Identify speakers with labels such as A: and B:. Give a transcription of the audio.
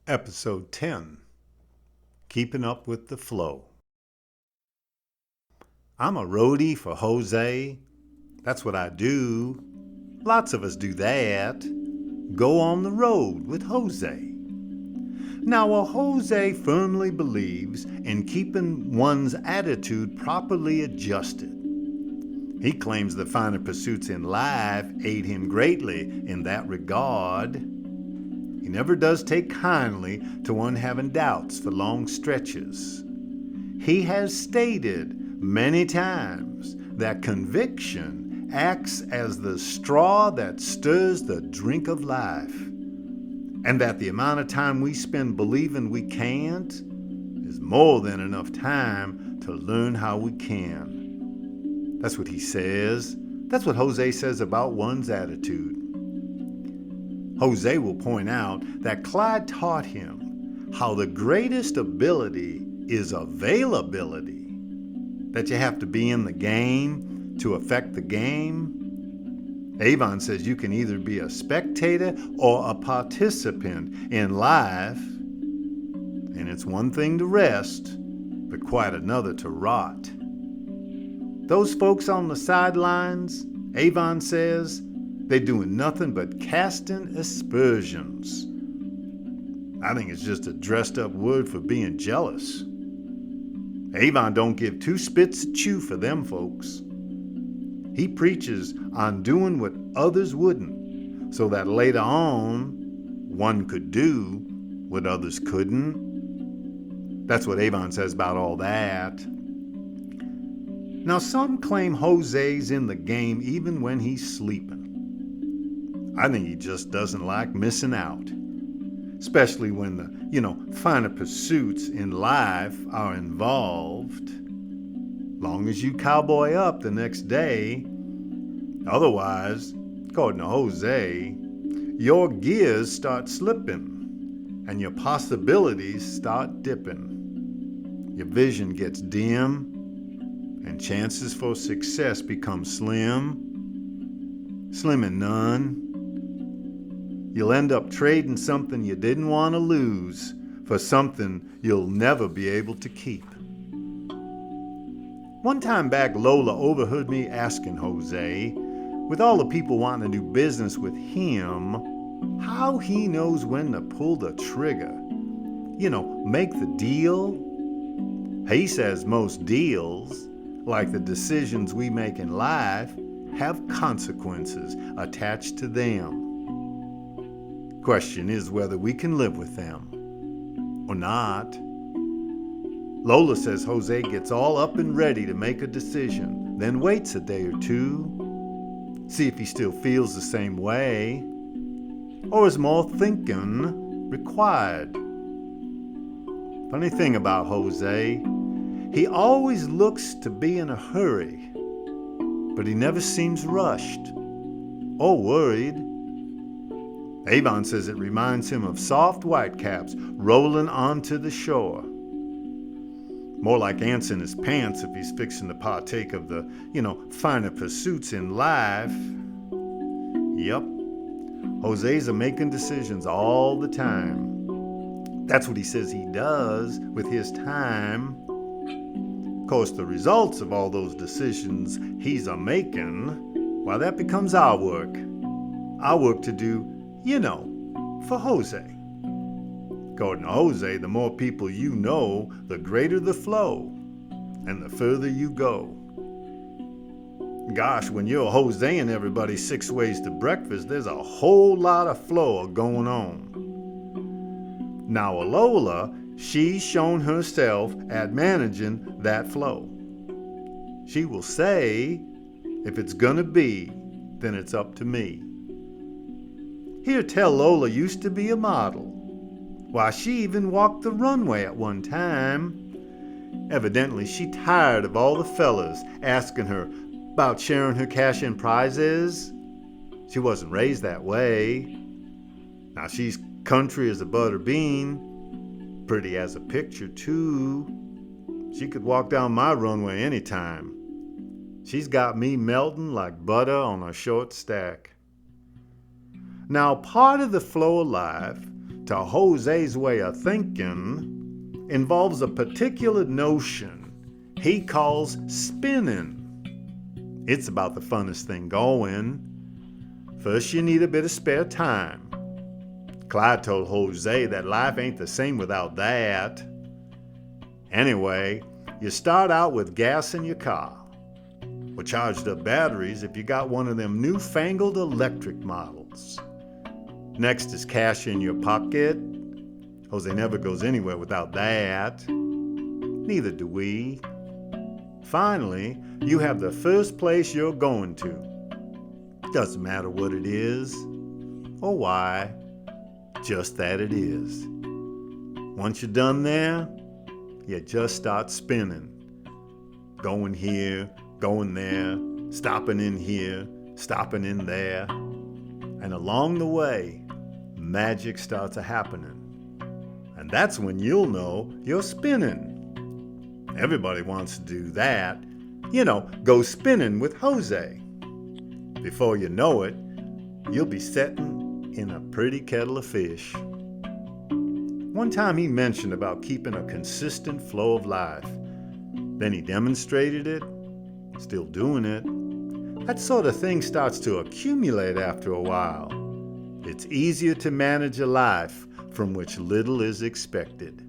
A: Episode 10, Keeping Up with the Flow. I'm a roadie for Jose. That's what I do. Lots of us do that. Go on the road with Jose. Now, while Jose firmly believes in keeping one's attitude properly adjusted, he claims the finer pursuits in life aid him greatly in that regard. He never does take kindly to one having doubts for long stretches. He has stated many times that conviction acts as the straw that stirs the drink of life, and that the amount of time we spend believing we can't is more than enough time to learn how we can. That's what he says. That's what Jose says about one's attitude. Jose will point out that Clyde taught him how the greatest ability is availability, that you have to be in the game to affect the game. Avon says you can either be a spectator or a participant in life, and it's one thing to rest, but quite another to rot. Those folks on the sidelines, Avon says, they're doing nothing but casting aspersions. I think it's just a dressed up word for being jealous. Avon don't give two spits to chew for them folks. He preaches on doing what others wouldn't, so that later on, one could do what others couldn't. That's what Avon says about all that. Now, some claim Jose's in the game even when he's sleeping. I think he just doesn't like missing out, especially when the, finer pursuits in life are involved. Long as you cowboy up the next day. Otherwise, according to Jose, your gears start slipping and your possibilities start dipping. Your vision gets dim and chances for success become slim and none. You'll end up trading something you didn't want to lose for something you'll never be able to keep. One time back, Lola overheard me asking Jose, with all the people wanting to do business with him, how he knows when to pull the trigger. Make the deal. He says most deals, like the decisions we make in life, have consequences attached to them. Question is whether we can live with them or not. Lola says Jose gets all up and ready to make a decision, then waits a day or two, see if he still feels the same way, or is more thinking required. Funny thing about Jose, he always looks to be in a hurry, but he never seems rushed or worried. Avon says it reminds him of soft whitecaps rolling onto the shore. More like ants in his pants if he's fixing to partake of the, finer pursuits in life. Yep, Jose's are making decisions all the time. That's what he says he does with his time. Of course, the results of all those decisions he's a making, well, that becomes our work. Our work to do, for Jose. According to Jose, the more people you know, the greater the flow, and the further you go. Gosh, when you're Joseing everybody 6 ways to breakfast, there's a whole lot of flow going on. Now, Lola, she's shown herself at managing that flow. She will say, if it's gonna be, then it's up to me. Hear tell Lola used to be a model. Why, she even walked the runway at one time. Evidently, she tired of all the fellas asking her about sharing her cash and prizes. She wasn't raised that way. Now she's country as a butter bean, pretty as a picture too. She could walk down my runway anytime. She's got me melting like butter on a short stack. Now, part of the flow of life to Jose's way of thinking involves a particular notion he calls spinning. It's about the funnest thing going. First, you need a bit of spare time. Clyde told Jose that life ain't the same without that. Anyway, you start out with gas in your car, or charged up batteries if you got one of them newfangled electric models. Next is cash in your pocket. Jose never goes anywhere without that. Neither do we. Finally, you have the first place you're going to. Doesn't matter what it is or why, just that it is. Once you're done there, you just start spinning. Going here, going there, stopping in here, stopping in there. And along the way, magic starts happening. And that's when you'll know you're spinning. Everybody wants to do that. Go spinning with Jose. Before you know it, you'll be sitting in a pretty kettle of fish. One time he mentioned about keeping a consistent flow of life. Then he demonstrated it, still doing it. That sort of thing starts to accumulate after a while. It's easier to manage a life from which little is expected.